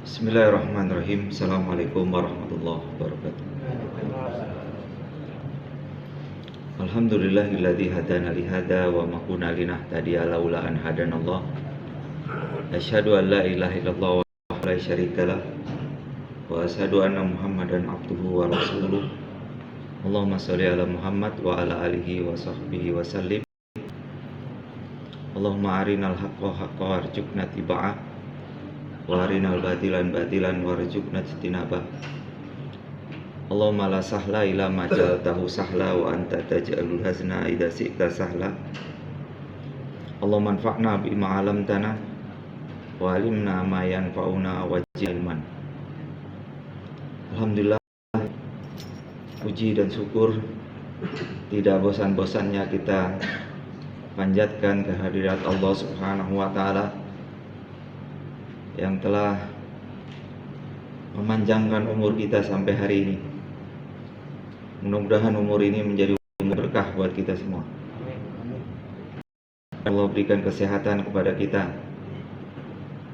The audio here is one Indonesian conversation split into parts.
Bismillahirrahmanirrahim. Assalamualaikum warahmatullahi wabarakatuh. Alhamdulillahilladzi hadana li hada wa ma kunna linahtadiya laula an hadanallah. Asyhadu an la ilaha illallah wa la syarika lah wa asyhadu anna Muhammadan abduhu wa rasuluh. Allahumma shalli ala Muhammad wa ala alihi wa sahbihi wa sallim. Allahumma arinal haqqa haqqan warzuqna tiba'ah wa arinal batilan batilan warzuqna ijtinabah. Allahumma la sahla illa ma ja'altahu sahla wa anta taj'alul hazna idza syi'ta sahla. Allahumma anfa'na bima 'allamtana wa 'allimna ma yanfa'una wa ilman. Alhamdulillah, puji dan syukur tidak bosan-bosannya kita panjatkan kehadirat Allah Subhanahu wa taala yang telah memanjangkan umur kita sampai hari ini. Mudah-mudahan umur ini menjadi umur berkah buat kita semua. Allah berikan kesehatan kepada kita,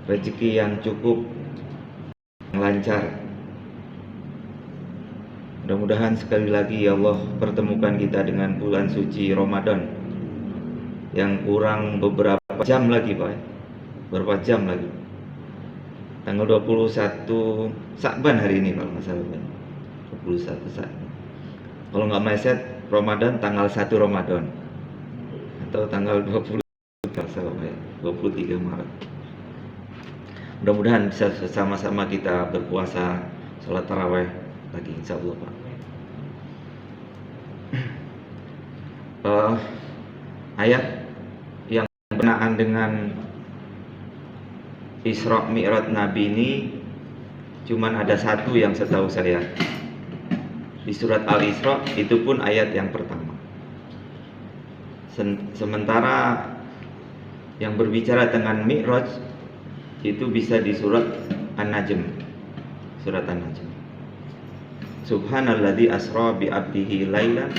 rezeki yang cukup, yang lancar. Mudah-mudahan sekali lagi ya Allah pertemukan kita dengan bulan suci Ramadan yang kurang beberapa jam lagi, Pak. Berapa jam lagi? Tanggal 21 Sya'ban hari ini kalau nggak salah, 21 Sya'ban. Kalau nggak meleset Ramadan tanggal 1 Ramadan atau tanggal 20 kalau salah, 23 Maret. Mudah-mudahan bisa sama-sama kita berpuasa, sholat taraweh lagi insya Allah, Pak. Ayat yang berkenaan dengan Isra Mi'raj Nabi ini cuman ada satu yang setahu saya di surat Al-Isra, itu pun ayat yang pertama. Sementara yang berbicara dengan Mi'raj itu bisa di surat An-Najm. Surat An-Najm. Subhanalladzi asra bi 'abdihi lailan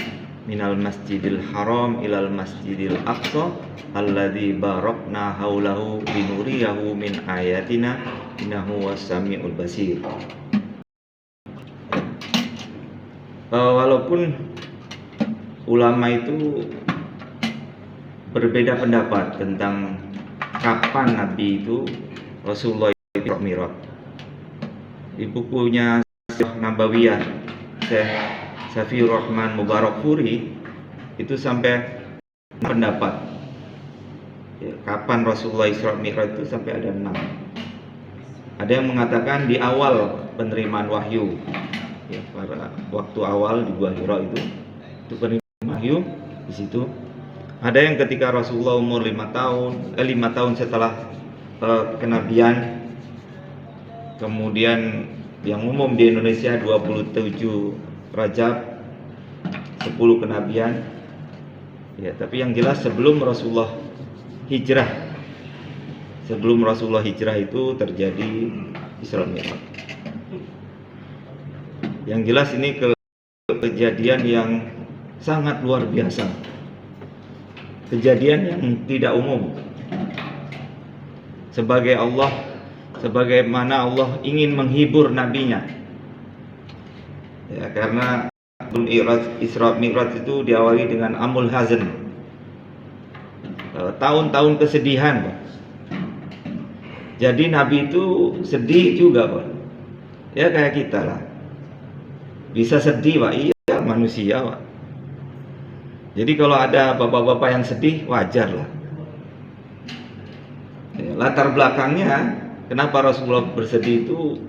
minal masjidil haram ilal masjidil aqsa alladzi barakna haulahu linuriyahu min ayatina innahu was-sami'ul basir. Walaupun ulama itu berbeda pendapat tentang kapan Nabi itu Rasulullah Isra Mi'raj. Di bukunya Nabawiyah Syekh Safiur Rahman Mubarakfuri itu sampai pendapat ya, kapan Rasulullah Isra Mi'raj itu sampai ada 6. Ada yang mengatakan di awal penerimaan wahyu ya, pada waktu awal di Gua Hira itu penerimaan wahyu di situ. Ada yang ketika Rasulullah umur 5 tahun setelah kenabian. Kemudian yang umum di Indonesia 27 Rajab 10 kenabian ya, tapi yang jelas sebelum Rasulullah hijrah itu terjadi Isra Mi'raj. Yang jelas ini kejadian yang sangat luar biasa, kejadian yang tidak umum. Sebagaimana Allah ingin menghibur nabinya ya, karena Isra Mi'raj itu diawali dengan Amul Hazn, tahun-tahun kesedihan, Pak. Jadi Nabi itu sedih juga, Pak. Ya kayak kita lah, bisa sedih, Pak. Iya, manusia, Pak. Jadi kalau ada bapak-bapak yang sedih, wajar lah ya, latar belakangnya kenapa Rasulullah bersedih itu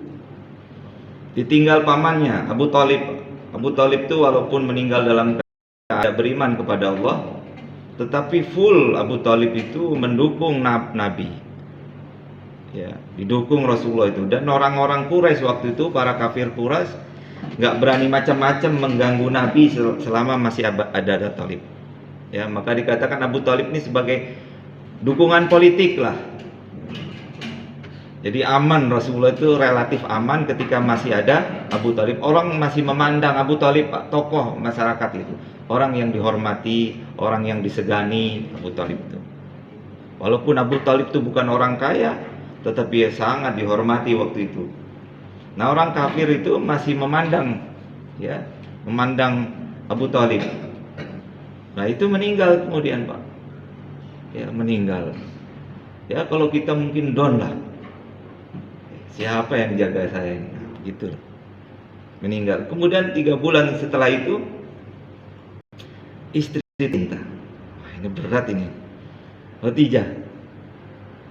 ditinggal pamannya Abu Thalib. Abu Thalib itu walaupun meninggal dalam keadaan beriman kepada Allah, tetapi full Abu Thalib itu mendukung Nabi. Ya, didukung Rasulullah itu. Dan orang-orang Quraisy waktu itu, para kafir Quraisy, nggak berani macam-macam mengganggu Nabi selama masih ada Thalib. Ya, maka dikatakan Abu Thalib ini sebagai dukungan politik lah. Jadi aman, Rasulullah itu relatif aman ketika masih ada Abu Thalib. Orang masih memandang Abu Thalib tokoh masyarakat itu, orang yang dihormati, orang yang disegani Abu Thalib itu. Walaupun Abu Thalib itu bukan orang kaya, tetapi sangat dihormati waktu itu. Nah, orang kafir itu masih memandang, ya, memandang Abu Thalib. Nah, itu meninggal kemudian, Pak. Ya, meninggal. Ya, kalau kita mungkin down lah. Siapa yang jaga saya ini? Gitu. Meninggal. Kemudian 3 bulan setelah itu istri minta. Wah, ini berat ini. Khadijah.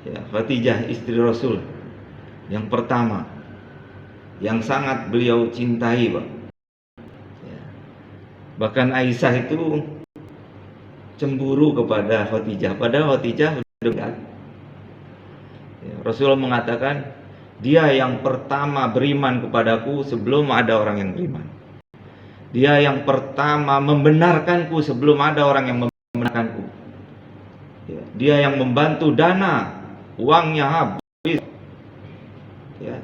Ya, Khadijah istri Rasul yang pertama, yang sangat beliau cintai, Pak. Ya. Bahkan Aisyah itu cemburu kepada Khadijah, padahal Khadijah sudah. Ya, Rasulullah mengatakan, dia yang pertama beriman kepadaku sebelum ada orang yang beriman. Dia yang pertama membenarkanku sebelum ada orang yang membenarkanku. Ya, dia yang membantu dana, uangnya habis. Ya.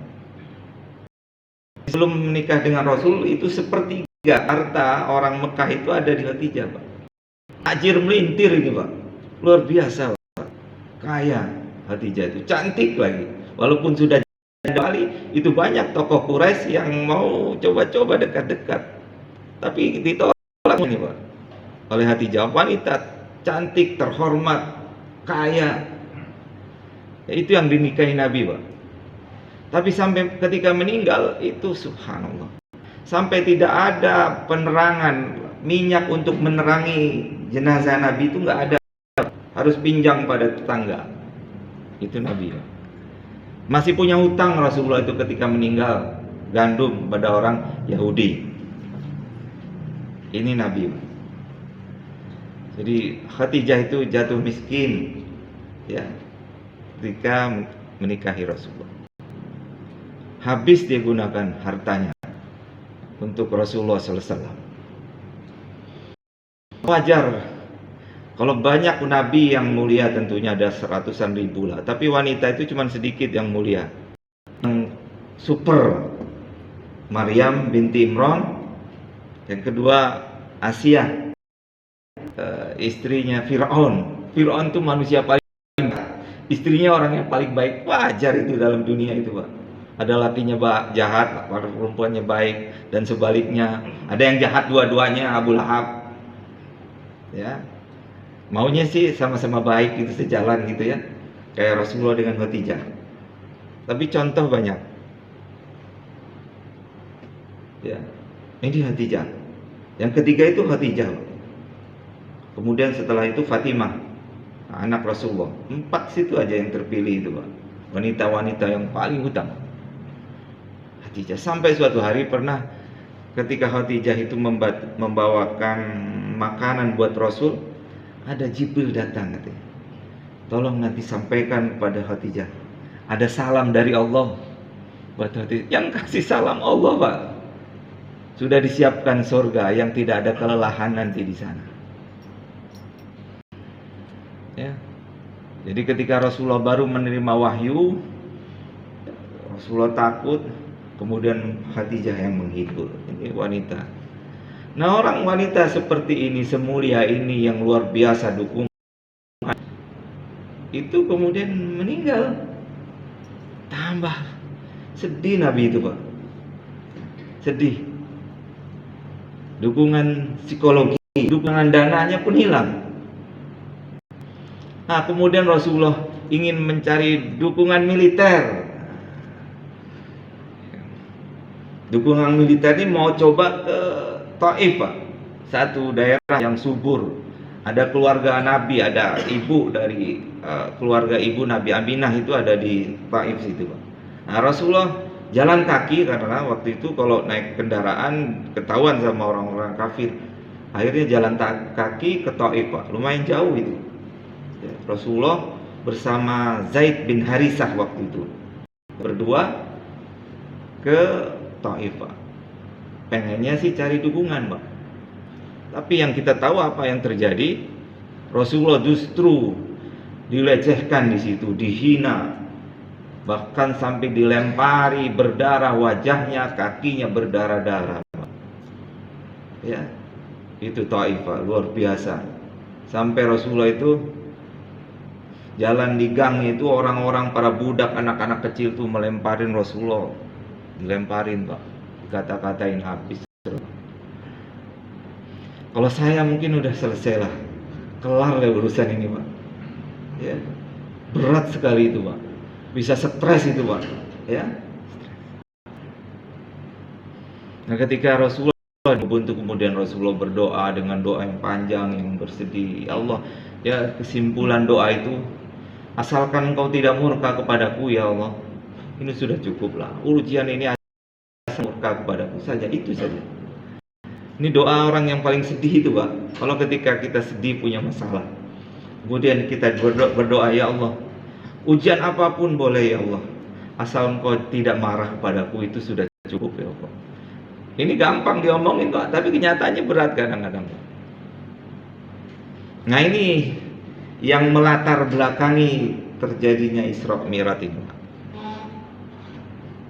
Sebelum menikah dengan Rasul itu sepertiga harta orang Mekah itu ada di Khadijah, Pak. Tajir melintir ini, Pak. Luar biasa, Pak. Kaya Khadijah itu, cantik lagi. Walaupun sudah kali itu banyak tokoh Quraisy yang mau coba-coba dekat-dekat, tapi ditolak ini, Pak, oleh Khadijah. Wanita cantik, terhormat, kaya. Ya, itu yang dinikahi Nabi, Pak. Tapi sampai ketika meninggal itu subhanallah, sampai tidak ada penerangan minyak untuk menerangi jenazah Nabi itu nggak ada, harus pinjam pada tetangga. Itu Nabi. Masih punya hutang Rasulullah itu ketika meninggal, gandum pada orang Yahudi. Ini Nabi. Jadi Khadijah itu jatuh miskin, ya, ketika menikahi Rasulullah. Habis dia gunakan hartanya untuk Rasulullah SAW. Wajar kalau banyak nabi yang mulia, tentunya ada seratusan ribu lah, tapi wanita itu cuma sedikit yang mulia. Yang super, Maryam binti Imran. Yang kedua Asia, istrinya Fir'aun. Fir'aun itu manusia paling baik, istrinya orang yang paling baik. Wajar itu dalam dunia itu, Pak. Ada lakinya jahat, perempuannya baik, dan sebaliknya. Ada yang jahat dua-duanya, Abu Lahab. Ya, maunya sih sama-sama baik gitu, sejalan gitu ya, kayak Rasulullah dengan Khadijah. Tapi contoh banyak. Ya, ini Khadijah. Yang ketiga itu Khadijah. Kemudian setelah itu Fatimah, anak Rasulullah. 4 situ aja yang terpilih itu, Pak. Wanita-wanita yang paling utama. Khadijah. Sampai suatu hari pernah ketika Khadijah itu membawakan makanan buat Rasul, ada Jibril datang katanya. Tolong nanti sampaikan kepada Khadijah, ada salam dari Allah buat Khadijah. Yang kasih salam Allah, Pak. Sudah disiapkan surga yang tidak ada kelelahan nanti di sana. Ya. Jadi ketika Rasulullah baru menerima wahyu, Rasulullah takut, kemudian Khadijah yang menghibur. Ini wanita. Nah, orang wanita seperti ini, semulia ini, yang luar biasa dukungan, itu kemudian meninggal. Tambah sedih Nabi itu, Pak. Sedih. Dukungan psikologi, dukungan dananya pun hilang. Nah, kemudian Rasulullah ingin mencari dukungan militer. Dukungan militer ini mau coba ke Taif, Pak. Satu daerah yang subur. Ada keluarga Nabi, ada ibu dari keluarga ibu Nabi Aminah itu ada di Taif situ, Pak. Nah, Rasulullah jalan kaki karena waktu itu kalau naik kendaraan ketahuan sama orang-orang kafir. Akhirnya jalan kaki ke Taif, Pak. Lumayan jauh itu. Ya, Rasulullah bersama Zaid bin Harisah waktu itu berdua ke Taif, Pak. Pengennya sih cari dukungan, Pak. Tapi yang kita tahu apa yang terjadi, Rasulullah justru dilecehkan di situ, dihina, bahkan sampai dilempari, berdarah wajahnya, kakinya berdarah-darah. Ya, itu Taif, Pak, luar biasa. Sampai Rasulullah itu Jalan di gang itu orang-orang, para budak, anak-anak kecil tuh melemparin Rasulullah. Dilemparin, Pak. Kata-katain habis. Kalau saya mungkin udah selesai lah. Kelar lah urusan ini, Pak. Ya. Berat sekali itu, Pak. Bisa stres itu, Pak. Ya. Nah, ketika Rasulullah buntu, kemudian Rasulullah berdoa dengan doa yang panjang, yang bersedih. Ya Allah, ya kesimpulan doa itu, asalkan engkau tidak murka kepadaku ya Allah, ini sudah cukuplah. Ujian ini murka kepadaku saja, itu saja. Ini doa orang yang paling sedih itu, Pak. Kalau ketika kita sedih punya masalah, kemudian kita berdoa, ya Allah, ujian apapun boleh ya Allah, asal engkau tidak marah kepadaku, itu sudah cukup ya Allah. Ini gampang diomongin, Pak, tapi kenyataannya berat kadang-kadang. Nah, ini yang melatar belakangi terjadinya Isra Mi'raj ini.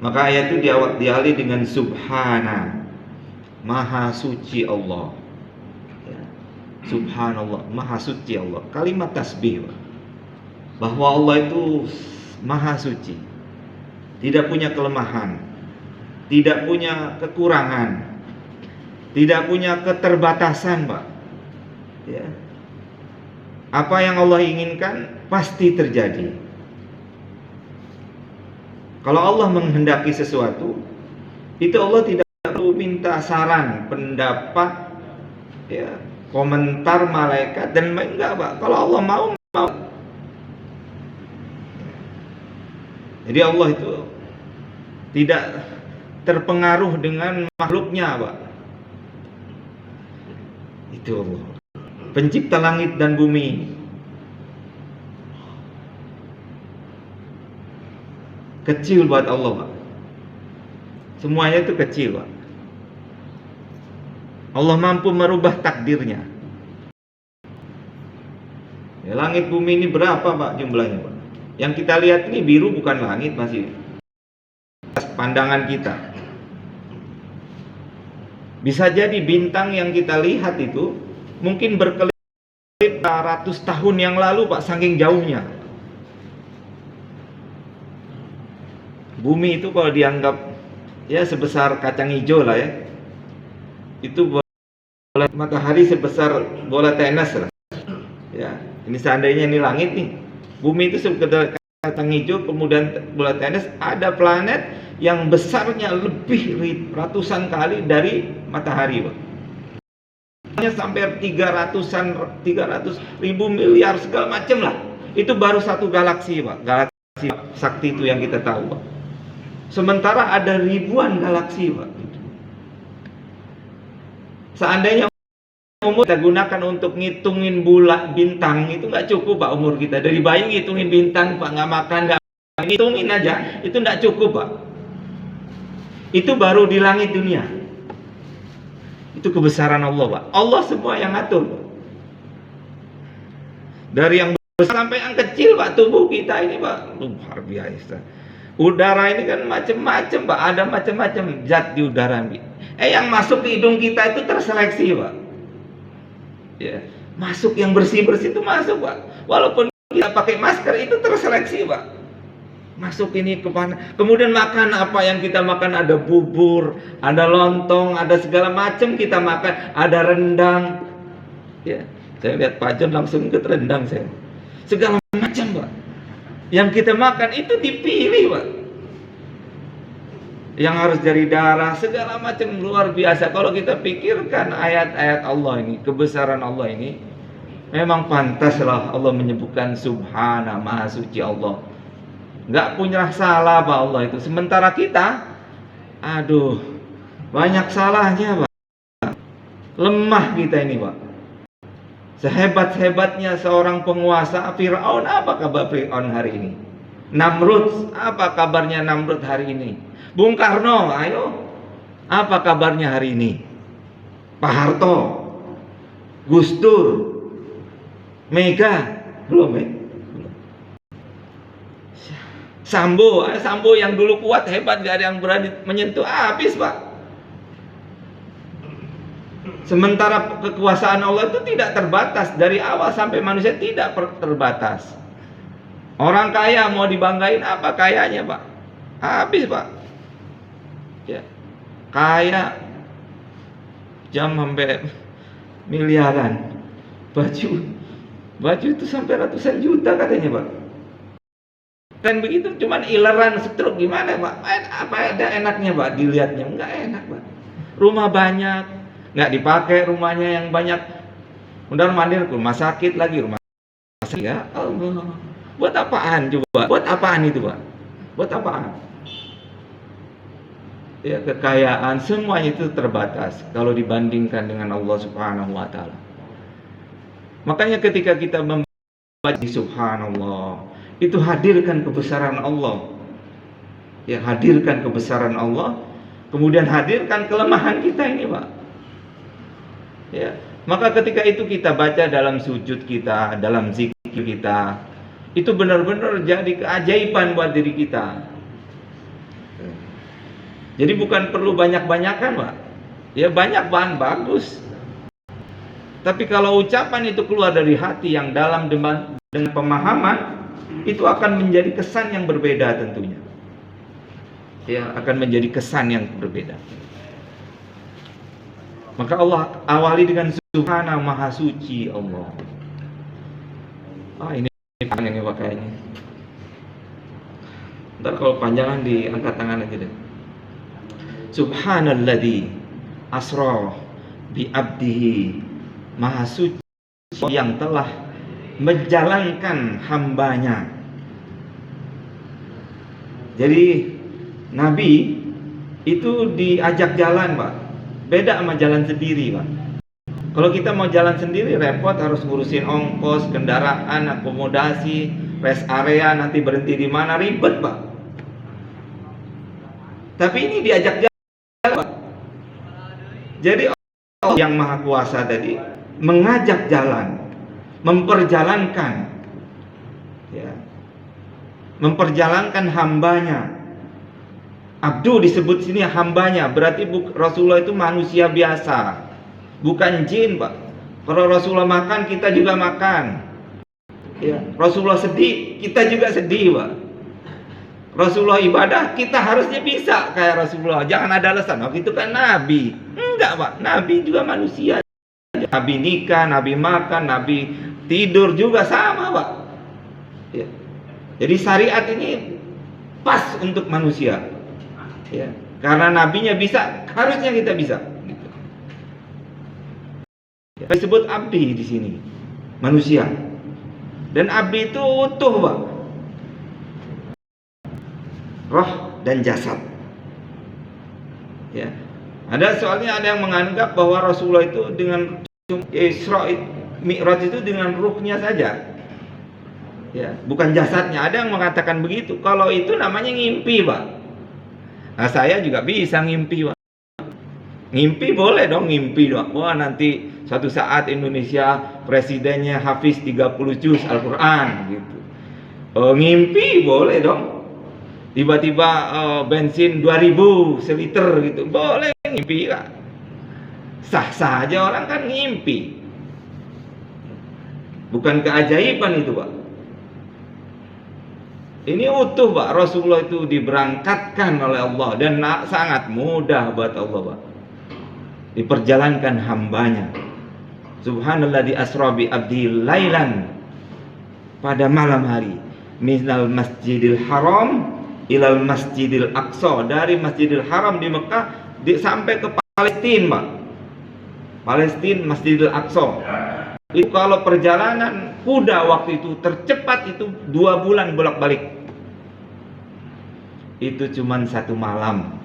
Maka ayat itu diawali dengan Subhana, Maha Suci Allah. Ya. Subhanallah, Maha Suci Allah. Kalimat tasbih, Pak. Bahwa Allah itu Maha Suci, tidak punya kelemahan, tidak punya kekurangan, tidak punya keterbatasan, Pak. Ya. Apa yang Allah inginkan pasti terjadi. Kalau Allah menghendaki sesuatu, itu Allah tidak perlu minta saran, pendapat, ya, komentar malaikat, dan enggak, Pak. Kalau Allah mau. Jadi Allah itu tidak terpengaruh dengan makhluknya, Pak. Itu Allah, pencipta langit dan bumi. Kecil buat Allah, Pak. Semuanya itu kecil, Pak. Allah mampu merubah takdirnya. Ya, langit bumi ini berapa, Pak, jumlahnya, Pak? Yang kita lihat ini biru bukan langit, masih pandangan kita. Bisa jadi bintang yang kita lihat itu mungkin berkelip ratus tahun yang lalu, Pak, saking jauhnya. Bumi itu kalau dianggap ya sebesar kacang hijau lah ya. Itu bola matahari sebesar bola tenis lah. Ya, ini seandainya ini langit nih. Bumi itu sekedar kacang hijau, kemudian bola tenis, ada planet yang besarnya lebih ratusan kali dari matahari, Pak. Sampai 300 ribu miliar segala macam lah. Itu baru satu galaksi, Pak. Galaksi sakti itu yang kita tahu, Pak. Sementara ada ribuan galaksi, Pak. Seandainya umur kita gunakan untuk ngitungin bulan bintang, itu nggak cukup, Pak, umur kita. Dari bayi ngitungin bintang, Pak, nggak makan, nggak ngitungin aja, itu nggak cukup, Pak. Itu baru di langit dunia. Itu kebesaran Allah, Pak. Allah semua yang ngatur, Pak. Dari yang besar sampai yang kecil, Pak, tubuh kita ini, Pak, luar biasa. Udara ini kan macam-macam, Pak. Ada macam-macam zat di udara. Yang masuk ke hidung kita itu terseleksi, Pak. Ya, masuk yang bersih-bersih itu masuk, Pak. Walaupun kita pakai masker itu terseleksi, Pak. Masuk ini ke mana? Kemudian makan apa yang kita makan, ada bubur, ada lontong, ada segala macam kita makan, ada rendang. Ya, saya lihat Pak John langsung ikut rendang saya. Segala macam, Pak. Yang kita makan itu dipilih, Pak. Yang harus dari darah, segala macam, luar biasa. Kalau kita pikirkan ayat-ayat Allah ini, kebesaran Allah ini, memang pantaslah Allah menyebutkan Subhana, Maha Suci Allah. Nggak punya salah, Pak, Allah itu. Sementara kita, aduh, banyak salahnya, Pak. Lemah kita ini, Pak. Sehebat-hebatnya seorang penguasa, Fir'aun, apa kabar Fir'aun hari ini? Namrud, apa kabarnya Namrud hari ini? Bung Karno, ayo, apa kabarnya hari ini? Pak Harto, Gus Dur, Mega, belum, Sambo yang dulu kuat, hebat, gak ada yang berani menyentuh, habis, Pak. Sementara kekuasaan Allah itu tidak terbatas. Dari awal sampai manusia tidak terbatas. Orang kaya mau dibanggain apa kayanya, Pak? Habis, Pak. Ya. Kaya jam sampai miliaran. Baju itu sampai ratusan juta katanya, Pak. Kan begitu, cuman ileran stroke gimana, Pak? Apa ada enaknya, Pak? Dilihatnya enggak enak, Pak. Rumah banyak, nggak dipakai rumahnya yang banyak. Udah mandir rumah sakit lagi, rumah sakit. Ya Allah. Buat apaan coba? Buat apaan itu, Pak? Buat apaan? Ya, kekayaan semuanya itu terbatas kalau dibandingkan dengan Allah Subhanahu wa taala. Makanya ketika kita membaca subhanallah, itu hadirkan kebesaran Allah. Ya, hadirkan kebesaran Allah, kemudian hadirkan kelemahan kita ini, Pak. Ya, maka ketika itu kita baca dalam sujud kita, dalam zikir kita, itu benar-benar jadi keajaiban buat diri kita. Jadi bukan perlu banyak-banyakan, Pak. Ya banyak bahan bagus. Tapi kalau ucapan itu keluar dari hati yang dalam dengan pemahaman, itu akan menjadi kesan yang berbeda tentunya. Ya, akan menjadi kesan yang berbeda. Maka Allah awali dengan Subhana Maha Suci Allah. Ini panjang ini pakainya. Ntar kalau panjangan diangkat tangan aja deh. Subhanalladzi asra bi abdihi, Maha Suci yang telah menjalankan hambanya. Jadi Nabi itu diajak jalan, Pak. Beda sama jalan sendiri, Pak. Kalau kita mau jalan sendiri repot, harus ngurusin ongkos, kendaraan, akomodasi, rest area, nanti berhenti di mana, ribet, Pak. Tapi ini diajak jalan, Pak. Jadi Allah yang Maha Kuasa tadi mengajak jalan, memperjalankan, ya, memperjalankan hambanya. Abdu disebut sini hambanya, berarti Rasulullah itu manusia biasa, bukan jin, Pak. Kalau Rasulullah makan, kita juga makan. Ya, Rasulullah sedih, kita juga sedih, Pak. Rasulullah ibadah, kita harusnya bisa kayak Rasulullah. Jangan ada alasan, oh itu kan Nabi. Enggak, Pak. Nabi juga manusia. Nabi nikah, Nabi makan, Nabi tidur juga sama, Pak. Ya. Jadi syariat ini pas untuk manusia. Ya, karena nabinya bisa, harusnya kita bisa. Gitu. Ya, disebut abdi di sini, manusia. Dan abdi itu utuh, Pak. Roh dan jasad. Ya. Soalnya ada yang menganggap bahwa Rasulullah itu dengan Isra Mi'raj itu dengan ruhnya saja. Ya, bukan jasadnya. Ada yang mengatakan begitu. Kalau itu namanya ngimpi, Pak. Nah, saya juga bisa ngimpi, Pak. Ngimpi boleh dong, ngimpi dong. Wah, nanti suatu saat Indonesia presidennya hafiz 30 juz Al-Quran gitu. Ngimpi boleh dong. Tiba-tiba bensin 2000 seliter gitu. Boleh ngimpi, Pak. Sah-sah aja orang kan ngimpi. Bukan keajaiban itu, Pak. Ini utuh, Pak. Rasulullah itu diberangkatkan oleh Allah dan sangat mudah buat Allah, Pak. Diperjalankan hambanya. Subhanalladzi asra bi abdi lailan, pada malam hari, minal masjidil haram ilal masjidil aqsa, dari Masjidil Haram di Mekah sampai ke Palestina, Pak. Palestina, Masjidil Aqsa. Itu kalau perjalanan kuda waktu itu tercepat itu 2 bulan bolak-balik. Itu cuman 1 malam.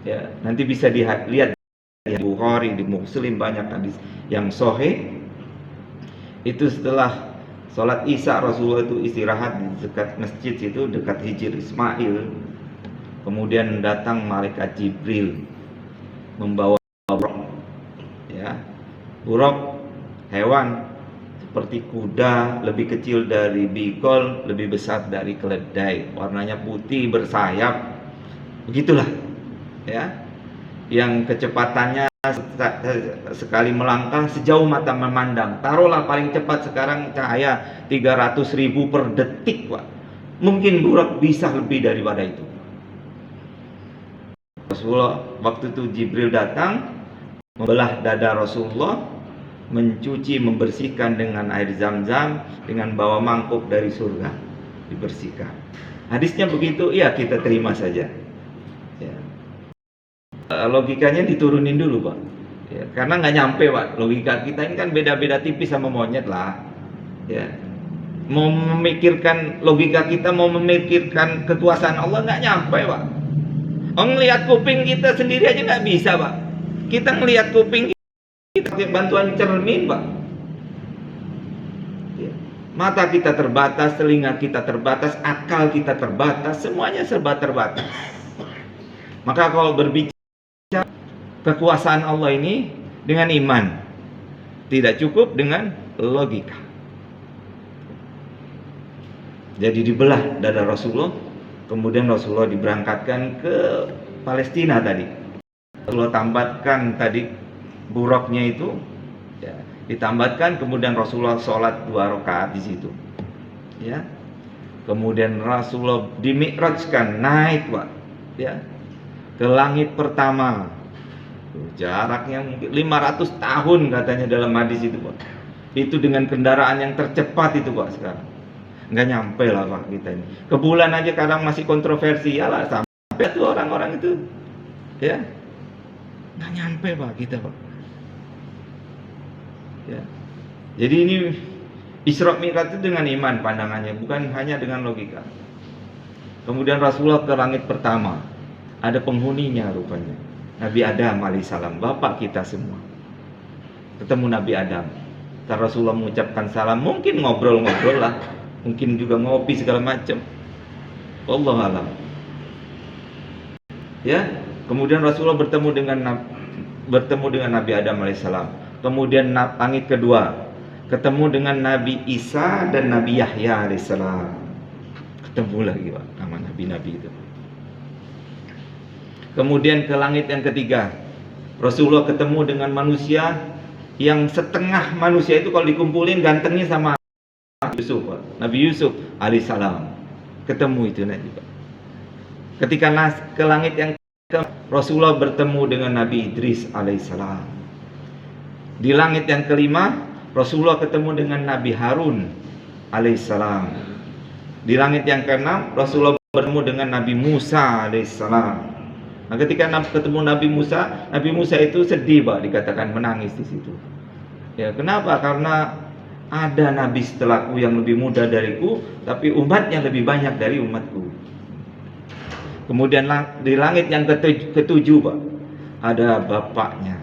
Ya, nanti bisa dilihat di Bukhari, di Muslim banyak hadis yang sahih. Itu setelah sholat Isya Rasulullah itu istirahat di dekat masjid itu, dekat Hijr Ismail. Kemudian datang malaikat Jibril membawa buraq. Ya. Buraq hewan seperti kuda, lebih kecil dari bigol, lebih besar dari keledai, warnanya putih, bersayap, begitulah, ya, yang kecepatannya sekali melangkah sejauh mata memandang. Taruhlah paling cepat sekarang cahaya 300.000 per detik, Pak. Mungkin burak bisa lebih daripada itu. Rasulullah waktu itu Jibril datang, membelah dada Rasulullah, mencuci, membersihkan dengan air zam-zam, dengan bawa mangkuk dari surga, dibersihkan. Hadisnya begitu, ya kita terima saja. Ya. Logikanya diturunin dulu, Pak. Ya, karena nggak nyampe, Pak. Logika kita ini kan beda-beda tipis sama monyet lah. Ya. Mau memikirkan logika kita, mau memikirkan kekuasaan Allah nggak nyampe, Pak. Ngelihat kuping kita sendiri aja nggak bisa, Pak. Kita ngelihat kuping kita pakai bantuan cermin, Pak. Ya. Mata kita terbatas, telinga kita terbatas, akal kita terbatas, semuanya serba terbatas. Maka kalau berbicara kekuasaan Allah ini dengan iman, tidak cukup dengan logika. Jadi dibelah dada Rasulullah, kemudian Rasulullah diberangkatkan ke Palestina tadi. Rasulullah tambatkan tadi buruknya itu, ya, ditambatkan, kemudian Rasulullah sholat 2 rakaat di situ. Ya. Kemudian Rasulullah dimi'rajkan, naik, Pak, ya, ke langit pertama. Jaraknya mungkin 500 tahun katanya dalam hadis itu, Pak. Itu dengan kendaraan yang tercepat itu, Pak, sekarang. Nggak nyampe lah, Pak, kita ini. Ke bulan aja kadang masih kontroversial lah, sampai tuh orang-orang itu. Ya. Nggak nyampe, Pak, kita, Pak. Ya. Jadi ini Isra Mi'raj itu dengan iman pandangannya, bukan hanya dengan logika. Kemudian Rasulullah ke langit pertama. Ada penghuninya rupanya. Nabi Adam alaihissalam, bapak kita semua. Ketemu Nabi Adam. Rasulullah mengucapkan salam, mungkin ngobrol-ngobrol lah, mungkin juga ngopi segala macam. Wallahu alam. Ya, kemudian Rasulullah bertemu dengan Nabi Adam alaihissalam. Kemudian langit kedua, ketemu dengan Nabi Isa dan Nabi Yahya alaihissalam. Ketemu lagi, Pak, sama nabi-nabi itu. Kemudian ke langit yang ketiga, Rasulullah ketemu dengan manusia yang setengah manusia itu kalau dikumpulin gantengnya sama Yusuf, Pak. Nabi Yusuf alaihissalam. Ketemu itu nanti, Pak. Ketika ke langit yang Rasulullah bertemu dengan Nabi Idris alaihissalam. Di langit yang kelima, Rasulullah ketemu dengan Nabi Harun alaihissalam. Di langit yang keenam, Rasulullah bertemu dengan Nabi Musa alaihissalam. Nah, ketika ketemu Nabi Musa itu sedih, Pak, dikatakan menangis di situ. Ya, kenapa? Karena ada nabi setelahku yang lebih muda dariku, tapi umatnya lebih banyak dari umatku. Kemudian di langit yang ketujuh, Pak, ada bapaknya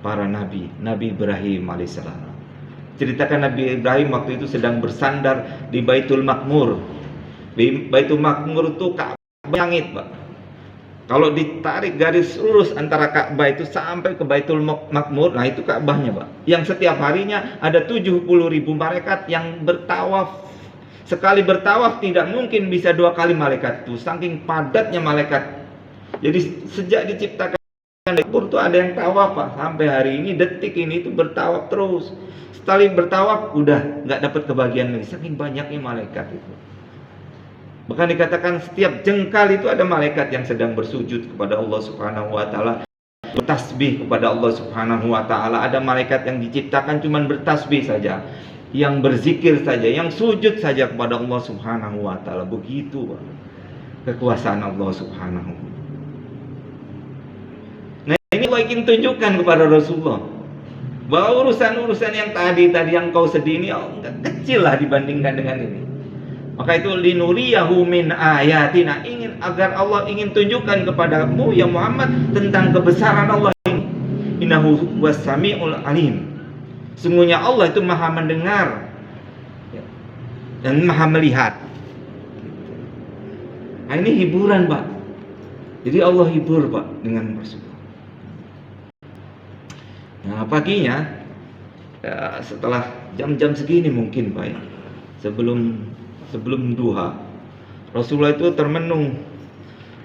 para nabi, Nabi Ibrahim alaihissalam. Ceritakan Nabi Ibrahim waktu itu sedang bersandar di Baitul Makmur. Baitul Makmur itu Ka'bah langit, Pak. Kalau ditarik garis lurus antara Ka'bah itu sampai ke Baitul Makmur, nah itu Ka'bahnya, Pak. Yang setiap harinya ada 70.000 malaikat yang bertawaf. Sekali bertawaf tidak mungkin bisa 2 kali malaikat itu, saking padatnya malaikat. Jadi sejak diciptakan Makmur itu ada yang tawaf, Pak. Sampai hari ini, detik ini itu bertawaf terus. Sekali bertawaf udah nggak dapat kebagian lagi, saking banyaknya malaikat itu. Bahkan dikatakan setiap jengkal itu ada malaikat yang sedang bersujud kepada Allah Subhanahu wa taala, bertasbih kepada Allah Subhanahu wa taala. Ada malaikat yang diciptakan cuman bertasbih saja, yang berzikir saja, yang sujud saja kepada Allah Subhanahu wa taala. Begitu, Pak, kekuasaan Allah Subhanahu. Nah, ini Allah ingin tunjukkan kepada Rasulullah bahwa urusan-urusan yang tadi yang kau sedih ini kecil lah dibandingkan dengan ini. Maka itu linuriyahu min ayatina, Allah ingin tunjukkan kepadamu ya Muhammad tentang kebesaran Allah ini. Innahu was-sami'ul alim. Sungguhnya Allah itu Maha mendengar dan Maha melihat. Nah, ini hiburan, Pak. Jadi Allah hibur, Pak, dengan Rasulullah. Nah, paginya ya, setelah jam-jam segini mungkin, Pak, ya, sebelum duha, Rasulullah itu termenung.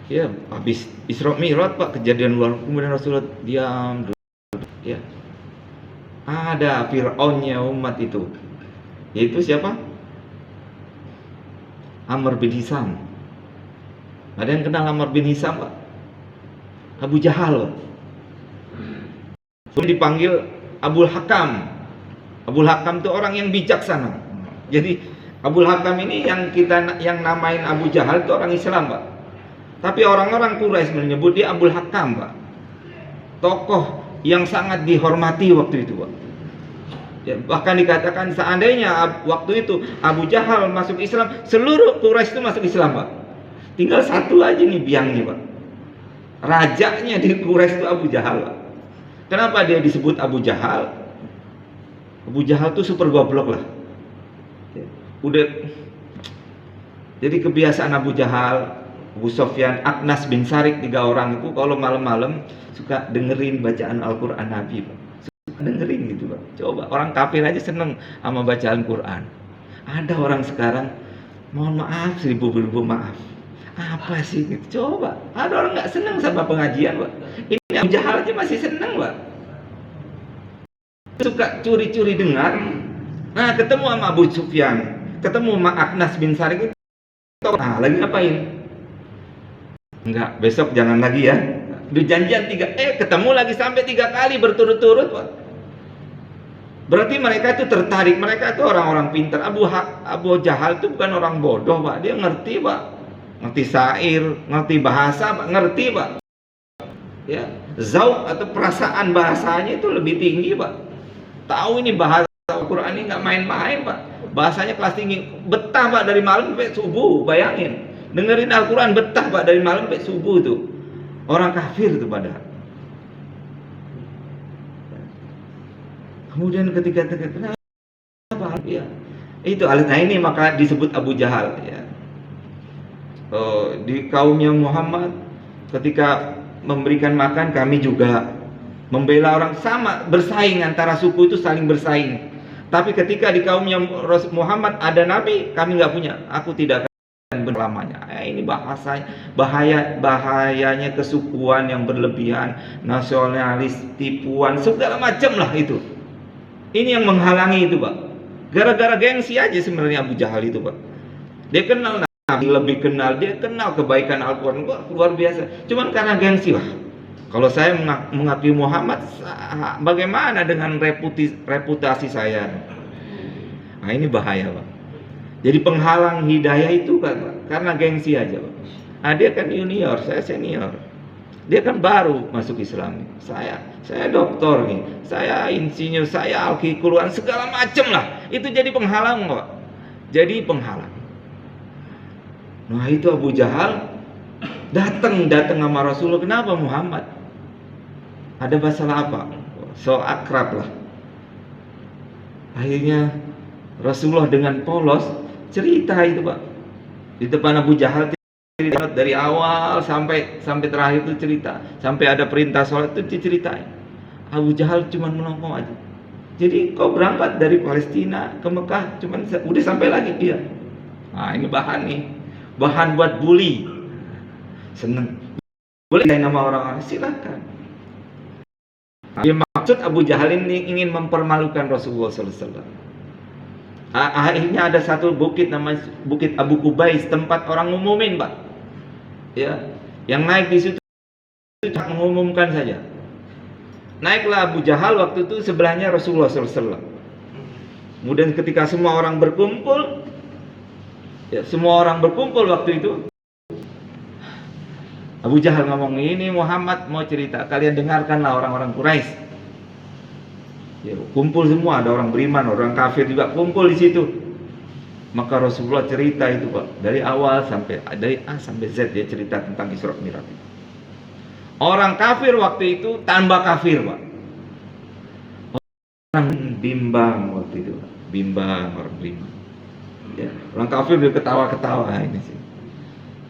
Ya, habis Isra Mi'raj, Pak, kejadian luar, kemudian Rasulullah diam. Ya. Ada Fir'aunnya umat itu. Yaitu siapa? Amr bin Hisam. Ada yang kenal Amr bin Hisam, Pak? Abu Jahal, Pak. Dipanggil Abul Hakam. Abul Hakam itu orang yang bijaksana. Jadi Abul Hakam ini yang namain Abu Jahal itu orang Islam, Pak. Tapi orang-orang Quraisy menyebut dia Abul Hakam, Pak. Tokoh yang sangat dihormati waktu itu, Pak. Ya, bahkan dikatakan seandainya waktu itu Abu Jahal masuk Islam, seluruh Quraisy itu masuk Islam, Pak. Tinggal satu aja nih biangnya, Pak. Rajanya di Quraisy itu Abu Jahal, Pak. Kenapa dia disebut Abu Jahal? Abu Jahal tuh super goblok lah. Udah. Jadi kebiasaan Abu Jahal, Abu Sofyan, Akhnas bin Sarik, 3 orang itu kalau malam-malam suka dengerin bacaan Al-Quran Nabi, Pak. Suka dengerin gitu, Pak. Coba orang kafir aja seneng sama bacaan Quran. Ada orang sekarang, mohon maaf, 1000 maaf. Apa sih gitu? Coba. Ada orang nggak seneng sama pengajian, Pak. Ini Abu Jahal aja masih seneng, Pak. Suka curi-curi dengar. Nah, ketemu sama Abu Sufyan, ketemu sama Akhnas bin Sarik itu. Nah, lagi ngapain? Enggak, besok jangan lagi ya. Udah janjian 3, ketemu lagi sampai 3 kali berturut-turut, Pak. Berarti mereka itu tertarik, mereka itu orang-orang pintar. Abu Jahal itu bukan orang bodoh, Pak. Dia ngerti, Pak. Ngerti syair, ngerti bahasa, Pak. Ngerti, Pak. Ya, zauq atau perasaan bahasanya itu lebih tinggi, Pak. Tahu ini bahasa Al-Quran ini nggak main-main, Pak. Bahasanya kelas tinggi. Betah, Pak, dari malam sampai subuh. Bayangin, dengerin Al-Quran betah, Pak, dari malam sampai subuh itu. Orang kafir itu padahal. Kemudian ketika kenapa? Ya, itu nah ini maka disebut Abu Jahal, ya. Di kaumnya Muhammad ketika memberikan makan, kami juga membela orang, sama bersaing, antara suku itu saling bersaing. Tapi ketika di kaumnya Muhammad ada nabi, kami nggak punya. Aku tidak akan berlamanya. Ini bahayanya kesukuan yang berlebihan, nasionalis, tipuan, segala macam lah itu. Ini yang menghalangi itu, Pak. Gara-gara gengsi aja sebenarnya Abu Jahal itu, Pak. Dia kenal nabi, lebih kenal, dia kenal kebaikan Al-Quran, luar biasa. Cuman karena gengsi lah. Kalau saya mengakui Muhammad, bagaimana dengan reputasi saya? Nah, ini bahaya, Pak. Jadi penghalang hidayah itu kan, Pak, karena gengsi aja, Pak. Nah, dia kan junior, saya senior. Dia kan baru masuk Islam. Saya doktor nih, saya insinyur, saya alkikulan, segala macem lah. Itu jadi penghalang, Pak. Jadi penghalang. Nah, itu Abu Jahal datang sama Rasulullah. Kenapa Muhammad? Ada masalah apa? So akrab lah. Akhirnya Rasulullah dengan polos cerita itu, Pak. Di depan Abu Jahal dari awal sampai terakhir itu cerita. Sampai ada perintah sholat itu diceritain. Abu Jahal cuma melongo aja. Jadi kau berangkat dari Palestina ke Mekah, cuman udah sampai lagi dia. Nah, ini bahan nih. Bahan buat bully. Seneng. Boleh nama orang, silakan. Dia maksud Abu Jahal ini ingin mempermalukan Rasulullah SAW. Akhirnya ada satu bukit namanya Bukit Abu Kubais, tempat orang ngumumin, Pak. Ya, yang naik di situ mengumumkan saja. Naiklah Abu Jahal, waktu itu sebelahnya Rasulullah SAW. Kemudian ketika semua orang berkumpul, ya, semua orang berkumpul waktu itu, Abu Jahal ngomong, ini Muhammad mau cerita, kalian dengarkanlah orang-orang Quraisy. Ya, kumpul semua, ada orang beriman, orang kafir juga kumpul di situ. Maka Rasulullah cerita itu, Pak, dari awal dari A sampai Z dia cerita tentang Isra Mi'raj. Orang kafir waktu itu tambah kafir, Pak. Orang bimbang waktu itu, Pak. Bimbang orang beriman. Ya, orang kafir dia ketawa-ketawa ini sih.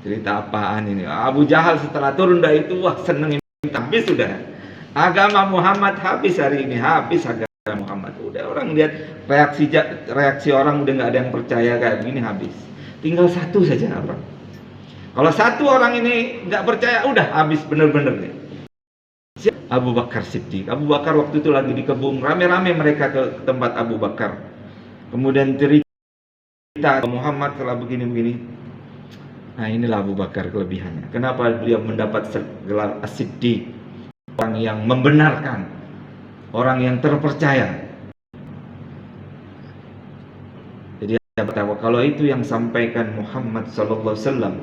Cerita apaan ini? Abu Jahal setelah turun dari itu, wah seneng, habis sudah. Agama Muhammad habis hari ini, habis agama Muhammad. Udah orang lihat reaksi orang udah nggak ada yang percaya kayak begini, habis. Tinggal satu saja orang. Kalau satu orang ini nggak percaya, udah habis bener-bener nih. Abu Bakar Siddiq. Abu Bakar waktu itu lagi di kebun, rame-rame mereka ke tempat Abu Bakar. Kemudian cerita Muhammad telah begini-begini. Nah, inilah Abu Bakar kelebihannya. Kenapa beliau mendapat gelar As-Siddiq? Orang yang membenarkan, orang yang terpercaya. Jadi kalau itu yang sampaikan Muhammad sallallahu alaihi wasallam,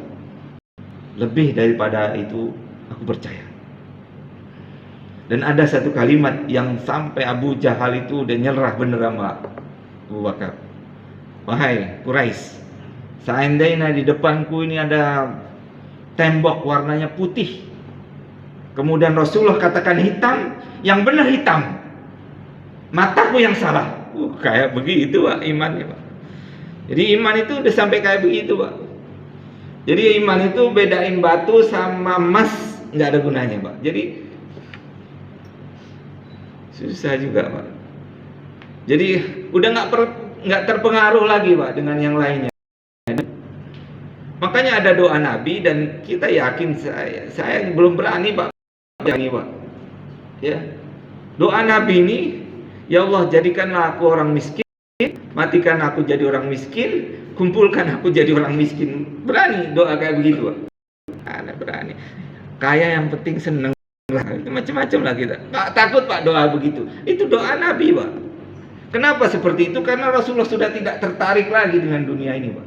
lebih daripada itu aku percaya. Dan ada satu kalimat yang sampai Abu Jahal itu udah nyerah bener sama Abu Bakar. Wahai Quraisy, seandainya di depanku ini ada tembok warnanya putih, kemudian Rasulullah katakan hitam, yang benar hitam, mataku yang salah. Kayak begitu Pak imannya Pak. Jadi iman itu udah sampai kayak begitu Pak. Jadi iman itu bedain batu sama emas nggak ada gunanya Pak. Jadi susah juga Pak. Jadi udah nggak terpengaruh lagi Pak dengan yang lainnya. Makanya ada doa Nabi dan kita yakin, saya belum berani Pak. Ini Pak. Ya. Doa Nabi ini, ya Allah jadikanlah aku orang miskin, matikan aku jadi orang miskin, kumpulkan aku jadi orang miskin. Berani doa kayak begitu Pak. Ada berani. Kaya yang penting seneng. Macam-macam lah kita. Pak, takut Pak doa begitu. Itu doa Nabi Pak. Kenapa seperti itu? Karena Rasulullah sudah tidak tertarik lagi dengan dunia ini Pak.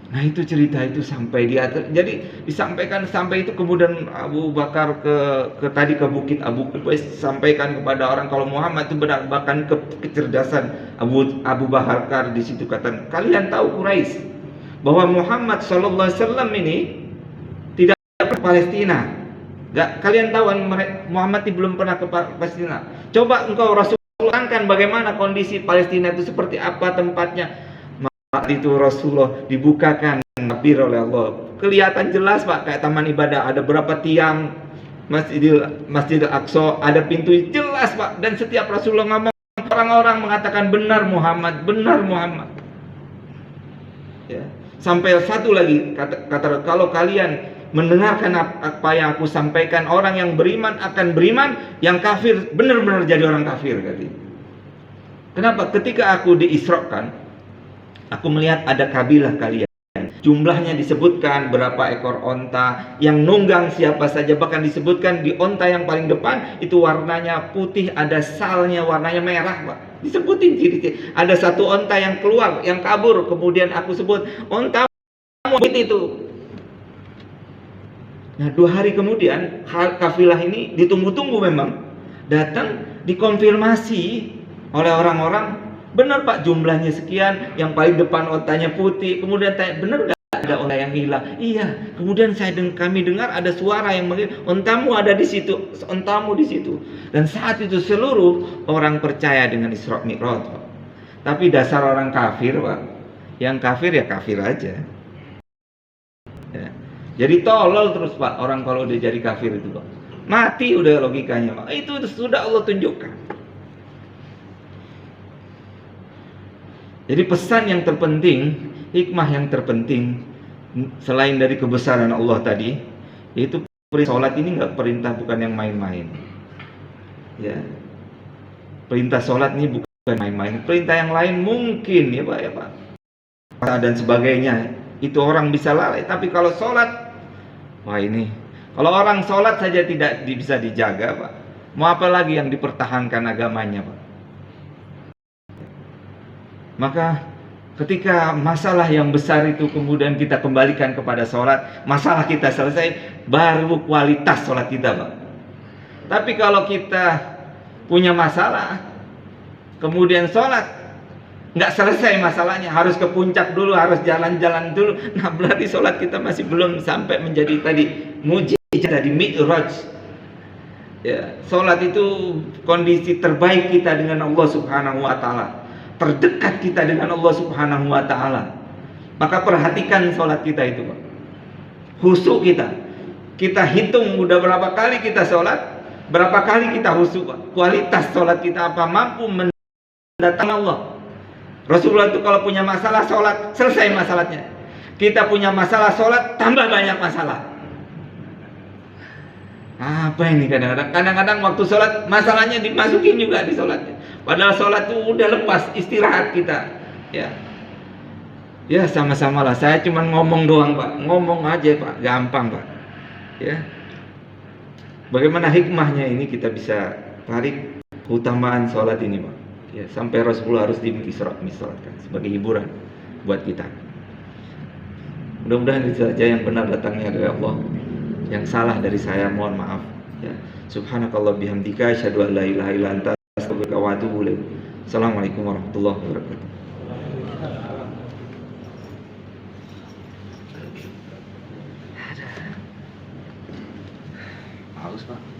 Nah itu cerita itu sampai di atas. Jadi disampaikan sampai itu, kemudian Abu Bakar ke bukit Abu Qubais, sampaikan kepada orang kalau Muhammad itu benar, bahkan kecerdasan Abu Bakar di situ kata, kalian tahu Quraisy bahwa Muhammad sallallahu alaihi wasallam ini tidak ke Palestina. Kalian tahu Muhammad belum pernah ke Palestina. Coba engkau Rasulullah kan bagaimana kondisi Palestina itu, seperti apa tempatnya. Maka itu Rasulullah dibukakan tabir oleh Allah. Kelihatan jelas Pak, kayak taman ibadah, ada berapa tiang, Masjid Al-Aqsa, ada pintu jelas Pak. Dan setiap Rasulullah ngomong, orang-orang mengatakan benar Muhammad, benar Muhammad. Ya. Sampai satu lagi kata kalau kalian mendengarkan apa yang aku sampaikan, orang yang beriman akan beriman, yang kafir benar-benar jadi orang kafir katanya. Kenapa? Ketika aku diisrokan, aku melihat ada kabilah kalian. Jumlahnya disebutkan berapa ekor onta, yang nunggang siapa saja, bahkan disebutkan di onta yang paling depan itu warnanya putih, ada salnya warnanya merah Pak. Disebutin ciri-ciri. Ada satu onta yang keluar, yang kabur, kemudian aku sebut onta itu. Nah 2 hari kemudian kafilah ini ditunggu-tunggu memang datang, dikonfirmasi oleh orang-orang, benar Pak jumlahnya sekian, yang paling depan ontanya putih. Kemudian tanya, benar nggak ada onta yang hilang? Iya. Kemudian kami dengar ada suara yang mengira, ontamu ada di situ, ontamu di situ. Dan saat itu seluruh orang percaya dengan Isra Mi'raj Pak. Tapi dasar orang kafir Pak, yang kafir ya kafir aja. Ya. Jadi tolol terus Pak orang kalau udah jadi kafir itu Pak. Mati udah logikanya Pak. Itu sudah Allah tunjukkan. Jadi pesan yang terpenting, hikmah yang terpenting selain dari kebesaran Allah tadi, yaitu sholat ini nggak perintah, bukan yang main-main. Ya, perintah sholat ini bukan main-main. Perintah yang lain mungkin ya Pak, dan sebagainya itu orang bisa lalai. Tapi kalau sholat, wah ini, kalau orang sholat saja tidak bisa dijaga Pak, mau apa lagi yang dipertahankan agamanya Pak. Maka ketika masalah yang besar itu kemudian kita kembalikan kepada sholat, masalah kita selesai, baru kualitas sholat kita Pak. Tapi kalau kita punya masalah, kemudian sholat, nggak selesai masalahnya, harus ke puncak dulu, harus jalan-jalan dulu, nah berarti sholat kita masih belum sampai menjadi tadi mujizat, tadi mi'raj. Ya, sholat itu kondisi terbaik kita dengan Allah Subhanahu wa Ta'ala, terdekat kita dengan Allah Subhanahu wa Ta'ala. Maka perhatikan sholat kita itu Pak, khusyuk kita hitung udah berapa kali kita sholat, berapa kali kita khusyuk Pak. Kualitas sholat kita apa, mampu mendatangkan Allah. Rasulullah itu kalau punya masalah sholat, selesai masalahnya. Kita punya masalah sholat, tambah banyak masalah. Apa ini kadang-kadang waktu sholat masalahnya dimasukin juga di sholatnya. Padahal sholat itu udah lepas istirahat kita. Ya, ya sama-sama lah. Saya cuma ngomong doang Pak, ngomong aja Pak, gampang Pak. Ya, bagaimana hikmahnya ini kita bisa tarik keutamaan sholat ini Pak. Ya, sampai Rasulullah harus dimisratkan sebagai hiburan buat kita. Mudah-mudahan itu saja yang benar datangnya dari Allah. Yang salah dari saya mohon maaf. Ya. Subhanakallah bihamdika asyhadu an la ilaha illa anta astaghfiruka wa atubu ilaik. Assalamualaikum warahmatullahi wabarakatuh. Haus Pak.